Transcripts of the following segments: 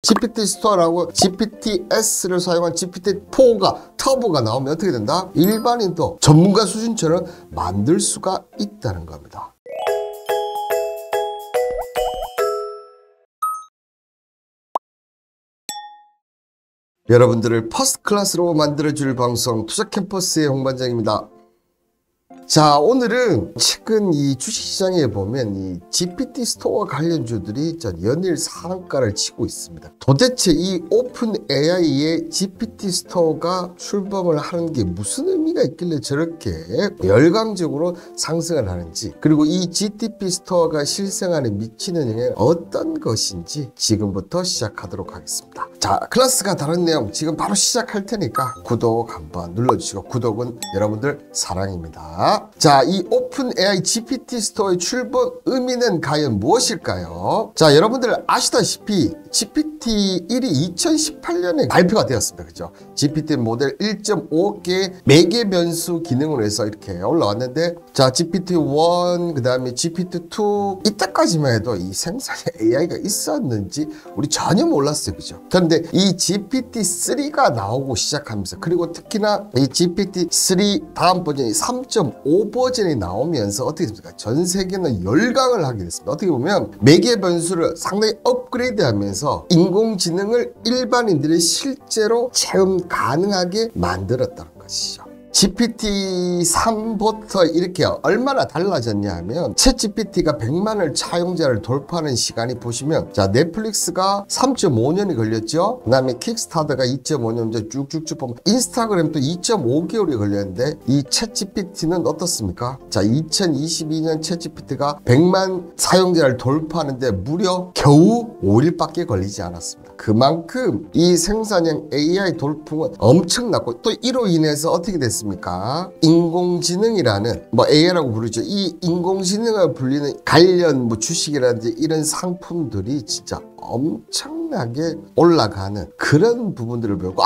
GPT 스토어라고 GPT-S를 사용한 GPT-4가 터보가 나오면 어떻게 된다? 일반인도 전문가 수준처럼 만들 수가 있다는 겁니다. 여러분들을 퍼스트 클래스로 만들어줄 방송 투자캠퍼스의 홍반장입니다. 자, 오늘은 최근 이 주식시장에 보면 이 GPT 스토어 관련주들이 연일 상한가를 치고 있습니다. 도대체 이 오픈 AI의 GPT 스토어가 출범을 하는 게 무슨 의미가 있길래 저렇게 열광적으로 상승을 하는지, 그리고 이 GTP 스토어가 실생활에 미치는 영향은 어떤 것인지 지금부터 시작하도록 하겠습니다. 자, 클래스가 다른 내용 지금 바로 시작할 테니까 구독 한번 눌러주시고, 구독은 여러분들 사랑입니다. 자, 이 오픈 AI GPT 스토어의 출범 의미는 과연 무엇일까요? 자, 여러분들 아시다시피 GPT-1이 2018년에 발표가 되었습니다. 그죠? GPT 모델 1.5개 매개 변수 기능으로 해서 이렇게 올라왔는데, 자, GPT-1, 그 다음에 GPT-2, 이때까지만 해도 이 생산에 AI가 있었는지 우리 전혀 몰랐어요. 그죠? 그런데 이 GPT-3가 나오고 시작하면서, 그리고 특히나 이 GPT-3 다음 버전이 3.5 버전이 나오면서 어떻게 됐습니까? 전 세계는 열광을 하게 됐습니다. 어떻게 보면 매개 변수를 상당히 업그레이드 하면서 인공지능을 일반인들이 실제로 체험 가능하게 만들었다는 것이죠. GPT-3부터 이렇게 얼마나 달라졌냐 하면, 챗GPT가 100만을 차용자를 돌파하는 시간이 보시면, 자, 넷플릭스가 3.5년이 걸렸죠. 그 다음에 킥스타터가 2.5년 쭉쭉쭉 보면 인스타그램도 2.5개월이 걸렸는데, 이 챗GPT는 어떻습니까? 자, 2022년 챗GPT가 100만 사용자를 돌파하는데 무려 겨우 5일밖에 걸리지 않았습니다. 그만큼 이 생산형 AI 돌풍은 엄청났고, 또 이로 인해서 어떻게 됐습니까? 인공지능이라는, AI라고 부르죠. 이 인공지능을 불리는 관련 주식이라든지 이런 상품들이 진짜 엄청나게 올라가는 그런 부분들을 배우고,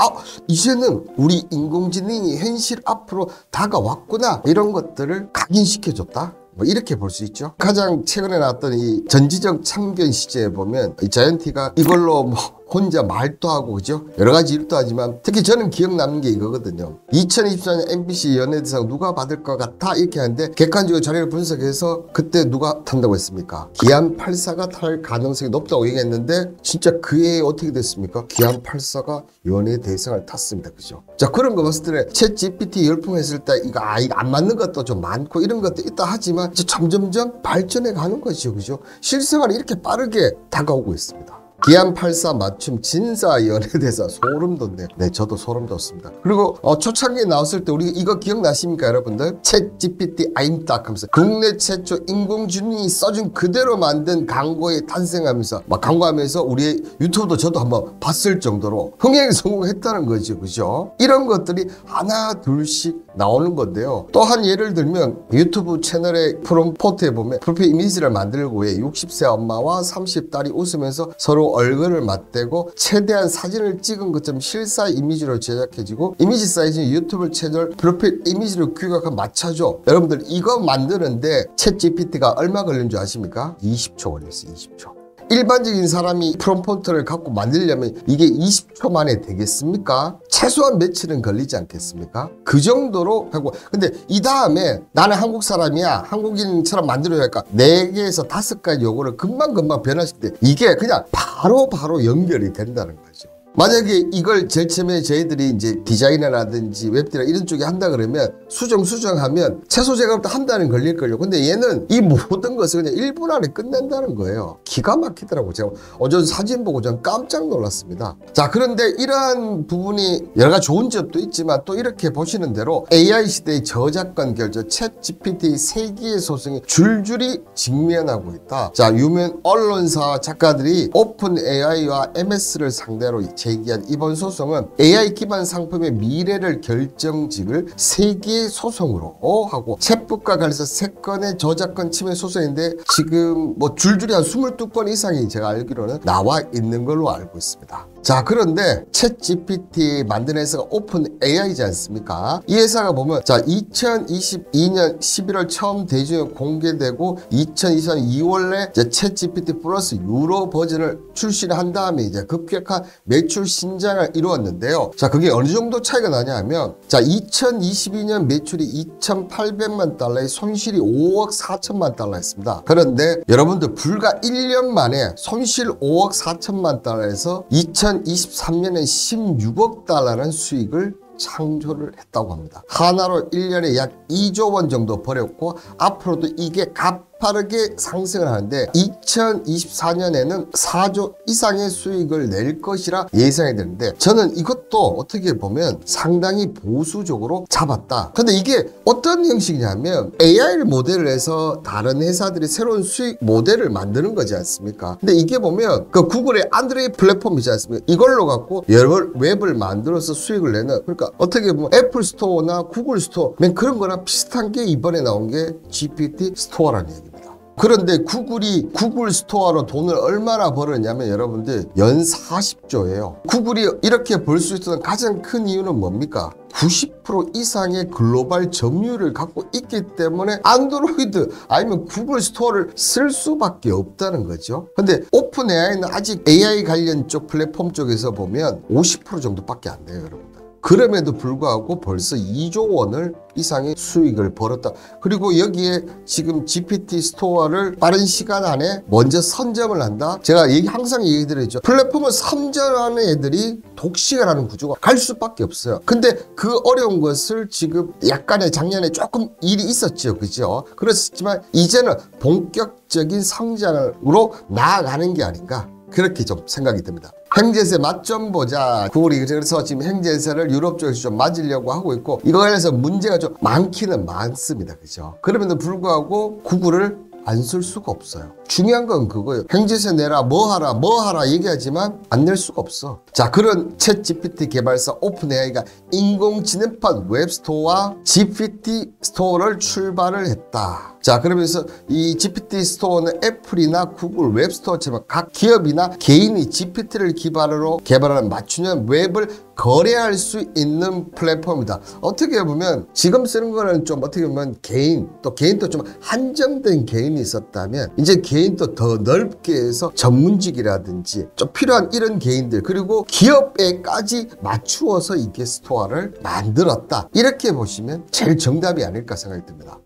이제는 우리 인공지능이 현실 앞으로 다가왔구나, 이런 것들을 각인시켜줬다, 이렇게 볼 수 있죠. 가장 최근에 나왔던 이 전지적 참견 시제에 보면 이 자이언티가 이걸로 혼자 말도 하고, 그죠? 여러 가지 일도 하지만, 특히 저는 기억 남는 게 이거거든요. 2024년 MBC 연예대상 누가 받을 것 같아? 이렇게 하는데, 객관적으로 자료를 분석해서 그때 누가 탄다고 했습니까? 기안84가 탈 가능성이 높다고 얘기했는데, 진짜 그 해에 어떻게 됐습니까? 기안84가 연예대상을 탔습니다. 그죠? 자, 그런 거 봤을 때 챗 GPT 열풍했을 때 이거 안 맞는 것도 좀 많고 이런 것도 있다 하지만, 점점점 발전해 가는 거죠. 그죠? 실생활이 이렇게 빠르게 다가오고 있습니다. 기안84 맞춤 진사 연예대사 소름 돋네요. 네, 저도 소름 돋습니다. 그리고 초창기에 나왔을 때 우리 이거 기억나십니까, 여러분들? 챗 GPT I'm 딱 하면서 국내 최초 인공지능이 써준 그대로 만든 광고에 탄생하면서 광고하면서 우리 유튜브도 저도 한번 봤을 정도로 흥행에 성공했다는 거죠. 그죠? 이런 것들이 하나 둘씩 나오는 건데요. 또 한 예를 들면 유튜브 채널의 프롬포트에 보면 프로필 이미지를 만들고 60세 엄마와 30딸이 웃으면서 서로 얼굴을 맞대고 최대한 사진을 찍은 것처럼 실사 이미지로 제작해지고, 이미지 사이즈는 유튜브 채널 프로필 이미지로 규격하고 맞춰줘. 여러분들 이거 만드는데 챗 GPT가 얼마 걸린 줄 아십니까? 20초 걸렸어요. 20초. 일반적인 사람이 프롬프트를 갖고 만들려면 이게 20초 만에 되겠습니까? 최소한 며칠은 걸리지 않겠습니까? 그 정도로 하고, 근데 이 다음에 나는 한국 사람이야, 한국인처럼 만들어야 할까? 4개에서 5가지 요거를 금방금방 변화시킬 때 이게 그냥 바로 연결이 된다는 거죠. 만약에 이걸 제일 처음에 저희들이 이제 디자이너라든지 웹디나 이런 쪽에 한다 그러면 수정하면 최소 제가 한 달은 걸릴걸요. 근데 얘는 이 모든 것을 그냥 1분 안에 끝낸다는 거예요. 기가 막히더라고요. 제가 어제 사진 보고 전 깜짝 놀랐습니다. 자, 그런데 이러한 부분이 여러 가지 좋은 점도 있지만, 또 이렇게 보시는 대로 AI 시대의 저작권 결정, 챗 GPT 3개의 소송이 줄줄이 직면하고 있다. 자, 유명 언론사 작가들이 오픈 AI와 MS를 상대로 제기한 이번 소송은 AI 기반 상품의 미래를 결정짓을 3개의 소송으로 하고, 챗북과 관련해서 3건의 저작권 침해 소송인데, 지금 줄줄이 한 22건 이상이 제가 알기로는 나와 있는 걸로 알고 있습니다. 자, 그런데 챗 GPT 만든 회사가 오픈 AI지 않습니까? 이 회사가 보면 자 2022년 11월 처음 대중에 공개되고 2024년 2월에 챗 GPT 플러스 유로 버전을 출시를 한 다음에 이제 급격한 매출 신장을 이루었는데요. 자, 그게 어느 정도 차이가 나냐 하면 자 2022년 매출이 2,800만 달러에 손실이 5억 4천만 달러였습니다. 그런데 여러분들 불과 1년 만에 손실 5억 4천만 달러에서 2023년에 16억 달러라는 수익을 창조를 했다고 합니다. 하나로 1년에 약 2조 원 정도 벌였고 앞으로도 이게 가파르게 상승을 하는데 2024년에는 4조 이상의 수익을 낼 것이라 예상이 되는데 저는 이것도 어떻게 보면 상당히 보수적으로 잡았다. 근데 이게 어떤 형식이냐면 AI 모델을 해서 다른 회사들이 새로운 수익 모델을 만드는 거지 않습니까? 근데 이게 보면 그 구글의 안드로이드 플랫폼이지 않습니까? 이걸로 갖고 여러 웹을 만들어서 수익을 내는, 그러니까 어떻게 보면 애플 스토어나 구글 스토어 그런 거랑 비슷한 게 이번에 나온 게 GPT 스토어라는 얘기입니다. 그런데 구글이 구글 스토어로 돈을 얼마나 벌었냐면 여러분들 연 40조예요. 구글이 이렇게 벌 수 있었던 가장 큰 이유는 뭡니까? 90% 이상의 글로벌 점유율을 갖고 있기 때문에 안드로이드 아니면 구글 스토어를 쓸 수밖에 없다는 거죠. 근데 오픈 AI는 아직 AI 관련 쪽 플랫폼 쪽에서 보면 50% 정도밖에 안 돼요, 여러분들. 그럼에도 불구하고 벌써 2조 원을 이상의 수익을 벌었다. 그리고 여기에 지금 GPT 스토어를 빠른 시간 안에 먼저 선점을 한다. 제가 항상 얘기 드렸죠. 플랫폼을 선점하는 애들이 독식을 하는 구조가 갈 수밖에 없어요. 근데 그 어려운 것을 지금 약간의 작년에 조금 일이 있었죠. 그죠? 그렇지만 이제는 본격적인 성장으로 나아가는 게 아닌가. 그렇게 좀 생각이 듭니다. 행제세 맛 좀 보자. 구글이 그래서 지금 행제세를 유럽 쪽에서 좀 맞으려고 하고 있고 이거에 대해서 문제가 좀 많기는 많습니다. 그죠? 그럼에도 불구하고 구글을 안 쓸 수가 없어요. 중요한 건 그거예요. 행제세 내라, 뭐 하라 얘기하지만 안 낼 수가 없어. 자, 그런 챗 GPT 개발사 오픈 AI가 인공지능판 웹스토어와 GPT 스토어를 출발을 했다. 자, 그러면서 이 GPT 스토어는 애플이나 구글 웹스토어처럼 각 기업이나 개인이 GPT를 기반으로 개발하는 맞춤형 웹을 거래할 수 있는 플랫폼이다. 어떻게 보면 지금 쓰는 거는 좀 어떻게 보면 개인도 좀 한정된 개인이 있었다면 이제 개인도 더 넓게 해서 전문직이라든지 좀 필요한 이런 개인들 그리고 기업에까지 맞추어서 이게 스토어를 만들었다. 이렇게 보시면 제일 정답이 아닐까 생각이 듭니다.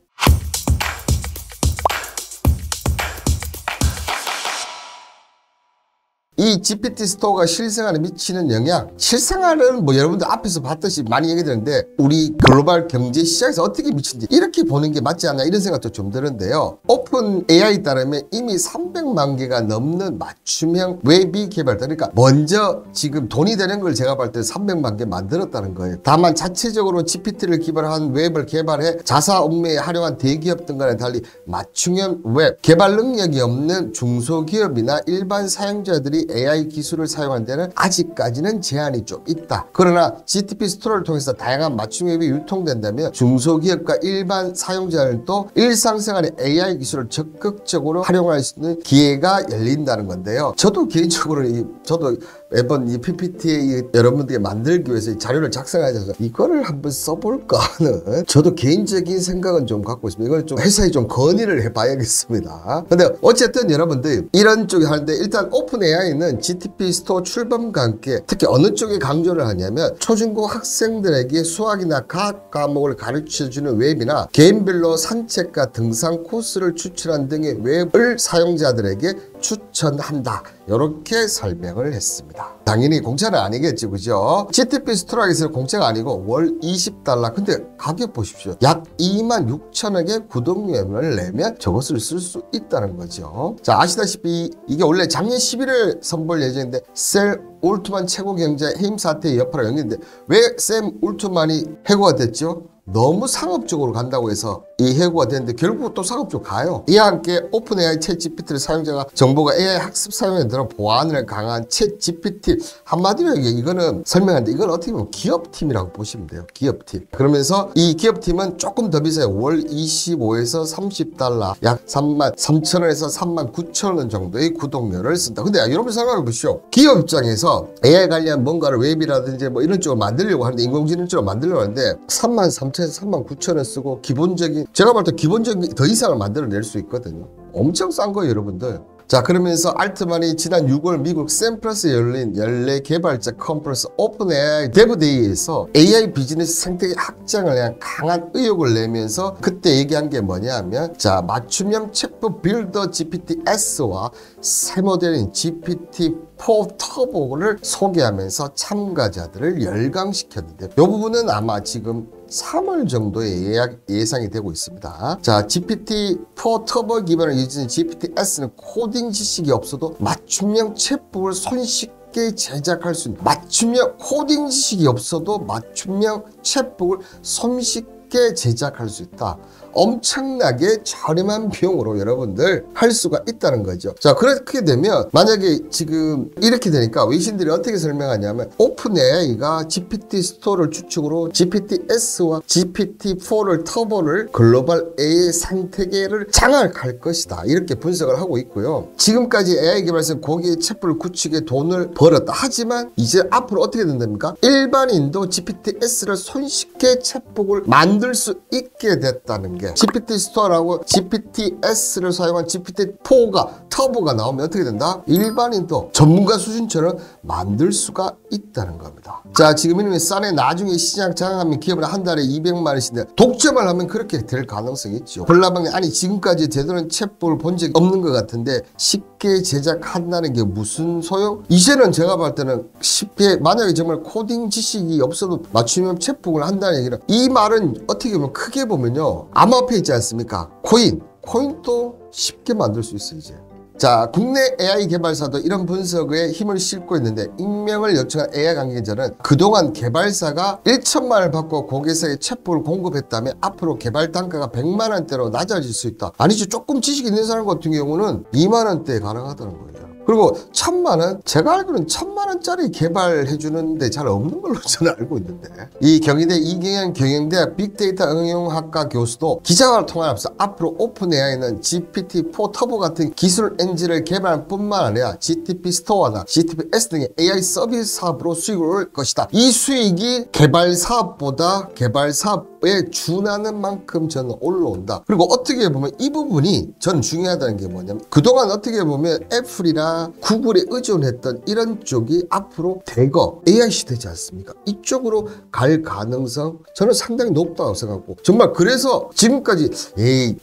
이 GPT 스토어가 실생활에 미치는 영향, 실생활은 뭐 여러분들 앞에서 봤듯이 많이 얘기 드는데 우리 글로벌 경제 시장에서 어떻게 미치는지 이렇게 보는 게 맞지 않나 이런 생각도 좀 드는데요. 오픈 AI 따르면 이미 300만 개가 넘는 맞춤형 웹이 개발됐다. 그러니까 먼저 지금 돈이 되는 걸 제가 볼 때 300만 개 만들었다는 거예요. 다만 자체적으로 GPT를 기반한 웹을 개발해 자사 업무에 활용한 대기업 등과는 달리 맞춤형 웹, 개발 능력이 없는 중소기업이나 일반 사용자들이 AI 기술을 사용한 데는 아직까지는 제한이 좀 있다. 그러나 GPT 스토어를 통해서 다양한 맞춤 웹이 유통된다면 중소기업과 일반 사용자들도 일상생활에 AI 기술을 적극적으로 활용할 수 있는 기회가 열린다는 건데요. 저도 개인적으로 저도 매번 이 PPT 여러분들께 만들기 위해서 이 자료를 작성하셔서 이거를 한번 써볼까 하는 저도 개인적인 생각은 좀 갖고 있습니다. 이걸 좀 회사에 좀 건의를 해봐야겠습니다. 근데 어쨌든 여러분들 이런 쪽에 하는데 일단 오픈 AI는 GTP 스토어 출범과 함께 특히 어느 쪽에 강조를 하냐면 초중고 학생들에게 수학이나 과학 과목을 가르쳐주는 웹이나 개인별로 산책과 등산 코스를 추천한 등의 웹을 사용자들에게 추천한다. 이렇게 설명을 했습니다. 당연히 공짜는 아니겠지, 그죠? GTP 스토어에서 공짜가 아니고 월 $20. 근데 가격 보십시오. 약 26,000원의 구독료를 내면 저것을 쓸 수 있다는 거죠. 자, 아시다시피 이게 원래 작년 11월 선보일 예정인데 샘 올트만 최고 경제 해임 사태의 여파로 연기했는데 왜 샘 올트만이 해고가 됐죠? 너무 상업적으로 간다고 해서 이 해고가 되는데 결국 또 상업적으로 가요. 이와 함께 오픈 AI 챗 GPT를 사용자가 정보가 AI 학습 사용에 들어 보안을 강한 챗 GPT, 한마디로 이거는 설명하는데 이건 어떻게 보면 기업팀이라고 보시면 돼요. 기업팀. 그러면서 이 기업팀은 조금 더 비싸요. 월 25에서 30달러, 약 33,000원에서 39,000원 정도의 구독료를 쓴다. 근데 여러분 생각해 보시오. 기업 입장에서 AI 관련 뭔가를 웹이라든지 뭐 이런 쪽을 만들려고 하는데, 인공지능 쪽을 만들려고 하는데 33,000에서 39,000원 쓰고 기본적인, 제가 볼 때 기본적인 더 이상을 만들어낼 수 있거든요. 엄청 싼 거예요, 여러분들. 자, 그러면서 알트만이 지난 6월 미국 샌프란시스코에 열린 연례 개발자 컨퍼런스 오픈 AI 데브데이에서 AI 비즈니스 생태계 확장을 위한 강한 의욕을 내면서 그때 얘기한 게 뭐냐면, 자, 맞춤형 챗봇 빌더 GPT-S와 새 모델인 GPT-4 터보를 소개하면서 참가자들을 열광시켰는데, 이 부분은 아마 지금 3월 정도에 예상이 되고 있습니다. 자, GPT-4 터보 기반을 유지하는 GPT-S는 코딩 지식이 없어도 맞춤형 챗봇을 손쉽게 제작할 수 있는, 맞춤형 코딩 지식이 없어도 맞춤형 챗봇을 손쉽게 제작할 수 있다. 엄청나게 저렴한 비용으로 여러분들 할 수가 있다는 거죠. 자, 그렇게 되면 만약에 지금 이렇게 되니까 외신들이 어떻게 설명하냐면, 오픈 AI가 GPT 스토어를 주축으로 GPT-S와 GPT-4를 터보를 글로벌 AI 생태계를 장악할 것이다, 이렇게 분석을 하고 있고요. 지금까지 AI 개발사는 고객의 챗봇을 구축에 돈을 벌었다. 하지만 이제 앞으로 어떻게 된답니까? 일반인도 GPT-S를 손쉽게 챗봇을 만들 수 있게 됐다는 게, GPT 스토어라고 GPT-S를 사용한 GPT-4가 터보가 나오면 어떻게 된다? 일반인도 전문가 수준처럼 만들 수가 있다는 겁니다. 자, 지금 이름이 싼에 나중에 시장 장악하면 기업은 한 달에 200만 원씩인데 독점을 하면 그렇게 될 가능성이 있죠. 볼라방이 아니 지금까지 제대로 챗봇을 본 적이 없는 것 같은데 쉽게 제작한다는 게 무슨 소용? 이제는 제가 볼 때는 쉽게, 만약에 정말 코딩 지식이 없어도 맞춤형 챗봇을 한다는 얘기는, 이 말은 어떻게 보면 크게 보면요, 암호화폐 있지 않습니까? 코인도 쉽게 만들 수 있어요, 이제. 자, 국내 AI 개발사도 이런 분석에 힘을 싣고 있는데, 익명을 요청한 AI 관계자는 그동안 개발사가 1천만 원을 받고 고객사에 챗봇을 공급했다면 앞으로 개발 단가가 100만 원대로 낮아질 수 있다. 아니죠, 조금 지식 있는 사람 같은 경우는 2만 원대에 가능하다는 거예요. 그리고 1,000만 원? 제가 알기로는 1,000만 원짜리 개발해주는데 잘 없는 걸로 저는 알고 있는데, 이 경희대 이경현 경영대학 빅데이터 응용학과 교수도 기자회견을 통하면서 앞으로 오픈 AI는 GPT-4 터보 같은 기술 엔진을 개발할 뿐만 아니라 GTP 스토어나 GTP-S 등의 AI 서비스 사업으로 수익을 올 것이다. 이 수익이 개발 사업보다 개발 사업에 준하는 만큼 저는 올라온다. 그리고 어떻게 보면 이 부분이 저는 중요하다는 게 뭐냐면, 그동안 어떻게 보면 애플이나 구글에 의존했던 이런 쪽이 앞으로 대거 AI 시대지 않습니까? 이쪽으로 갈 가능성 저는 상당히 높다고 생각하고, 정말 그래서 지금까지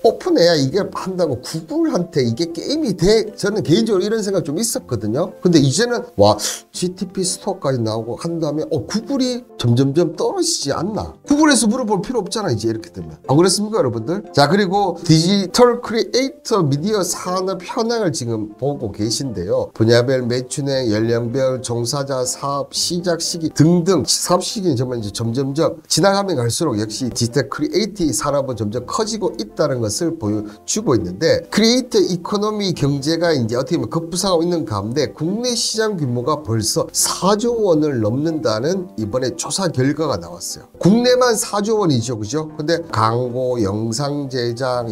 오픈 AI 이게 한다고 구글한테 이게 게임이 돼? 저는 개인적으로 이런 생각 좀 있었거든요. 근데 이제는 와, GTP 스토어까지 나오고 한다면 구글이 점점점 떨어지지 않나? 구글에서 물어볼 필요 없잖아, 이제 이렇게 되면. 안 그렇습니까, 여러분들? 자, 그리고 디지털 크리에이터 미디어 산업 현황을 지금 보고 계신데요. 분야별 매출액, 연령별, 종사자, 사업 시작 시기 등등 사업 시기는 정말 이제 점점점 지나가면 갈수록 역시 디지털 크리에이티브 산업은 점점 커지고 있다는 것을 보여주고 있는데, 크리에이터 이코노미 경제가 이제 어떻게 보면 급부상하고 있는 가운데 국내 시장 규모가 벌써 4조 원을 넘는다는 이번에 조사 결과가 나왔어요. 국내만 4조 원이죠, 그죠? 근데 광고, 영상 제작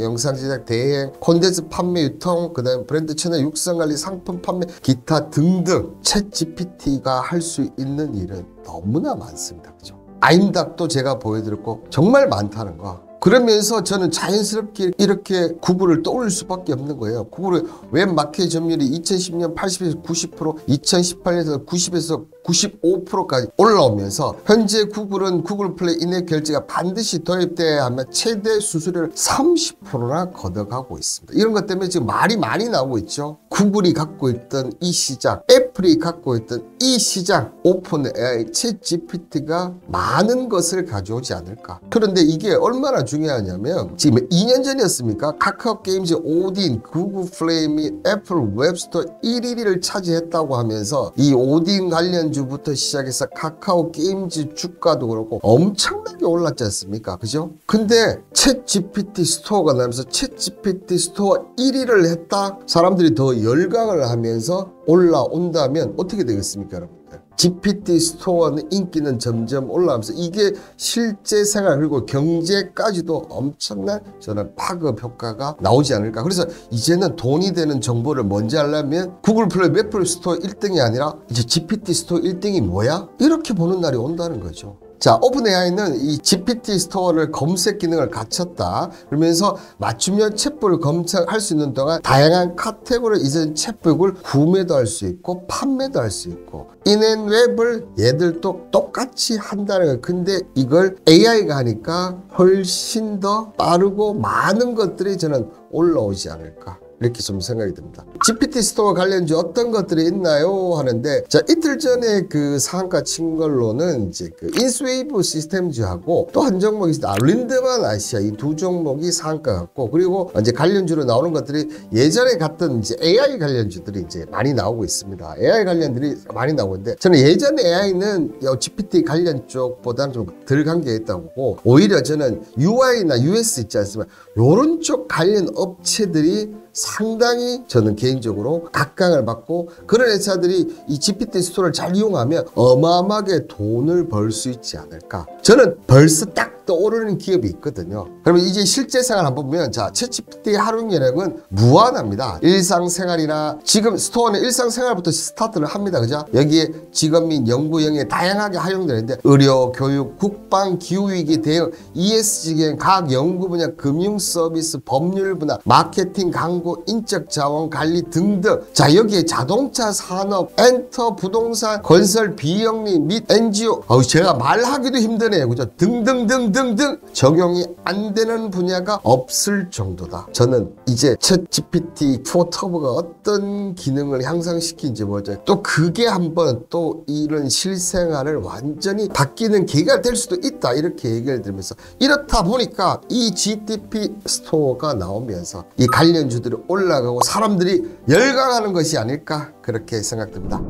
대행, 콘텐츠 판매 유통, 그다음 브랜드 채널 육성 관리, 상품 판매, 기타 등등 챗 GPT가 할 수 있는 일은 너무나 많습니다, 그죠? 아임닭도 제가 보여드렸고 정말 많다는 거. 그러면서 저는 자연스럽게 이렇게 구글을 떠올릴 수밖에 없는 거예요. 구글의 웹 마켓 점유율이 2010년 80에서 90%, 2018년에서 90에서 95%까지 올라오면서 현재 구글은 구글 플레이 인앱 결제가 반드시 도입돼야 하면 최대 수수료를 30%나 걷어가고 있습니다. 이런 것 때문에 지금 말이 많이 나오고 있죠. 구글이 갖고 있던 이 시장, 애플이 갖고 있던 이 시장, 오픈 AI, 챗 GPT가 많은 것을 가져오지 않을까. 그런데 이게 얼마나 중요하냐면, 지금 2년 전이었습니까? 카카오 게임즈 오딘, 구글 플레이 및 애플 웹스토어 1위를 차지했다고 하면서 이 오딘 관련 지난주부터 시작해서 카카오 게임즈 주가도 그렇고 엄청나게 올랐지 않습니까? 그죠? 근데 챗 GPT 스토어가 나면서 챗 GPT 스토어 1위를 했다? 사람들이 더 열광을 하면서 올라온다면 어떻게 되겠습니까, 여러분들? GPT 스토어는 인기는 점점 올라가면서 이게 실제 생활 그리고 경제까지도 엄청난 저는 파급 효과가 나오지 않을까. 그래서 이제는 돈이 되는 정보를 먼저 하려면 구글 플레이, 애플 스토어 1등이 아니라 이제 GPT 스토어 1등이 뭐야? 이렇게 보는 날이 온다는 거죠. 자, 오픈 AI는 이 GPT 스토어를 검색 기능을 갖췄다. 그러면서 맞춤형 챗북을 검색할 수 있는 동안 다양한 카테고리 이전 챗북을 구매도 할 수 있고 판매도 할 수 있고 인앤웹을 얘들도 똑같이 한다는 거예요. 근데 이걸 AI가 하니까 훨씬 더 빠르고 많은 것들이 저는 올라오지 않을까. 이렇게 좀 생각이 듭니다. GPT 스토어 관련주 어떤 것들이 있나요? 하는데, 자, 이틀 전에 그 상한가 친 걸로는 이제 그 인스웨이브 시스템즈하고 또 한 종목이 있습니다. 린드만 아시아 이 두 종목이 상한가 같고, 그리고 이제 관련주로 나오는 것들이 예전에 갔던 이제 AI 관련주들이 이제 많이 나오고 있습니다. AI 관련들이 많이 나오는데, 저는 예전에 AI는 GPT 관련 쪽보다는 좀 덜 관계가 있다고 보고, 오히려 저는 UI나 US 있지 않습니까? 요런 쪽 관련 업체들이 상당히 저는 개인적으로 각광을 받고 그런 회사들이 이 GPT 스토어를 잘 이용하면 어마어마하게 돈을 벌 수 있지 않을까. 저는 벌써 딱 떠오르는 기업이 있거든요. 그러면 이제 실제 생활 한번 보면 자, 챗GPT의 활용량은 무한합니다. 일상생활이나 지금 스토어는 일상생활부터 스타트를 합니다. 그죠? 여기에 직업 및 연구 영역에 다양하게 활용되는데 의료, 교육, 국방, 기후위기 대응, ESG 경 각 연구 분야, 금융 서비스, 법률 분야, 마케팅, 광고, 인적 자원 관리 등등. 자, 여기에 자동차 산업, 엔터, 부동산, 건설, 비영리 및 NGO. 제가 말하기도 힘드네요. 그죠? 등등등등등 적용이 안 되는 분야가 없을 정도다. 저는 이제 챗 GPT 4터보가 어떤 기능을 향상시킨지 뭐죠. 또 그게 한번 또 이런 실생활을 완전히 바뀌는 계기가 될 수도 있다. 이렇게 얘기를 드리면서 이렇다 보니까 이 GPT 스토어가 나오면서 이 관련주들이 올라가고 사람들이 열광하는 것이 아닐까 그렇게 생각됩니다.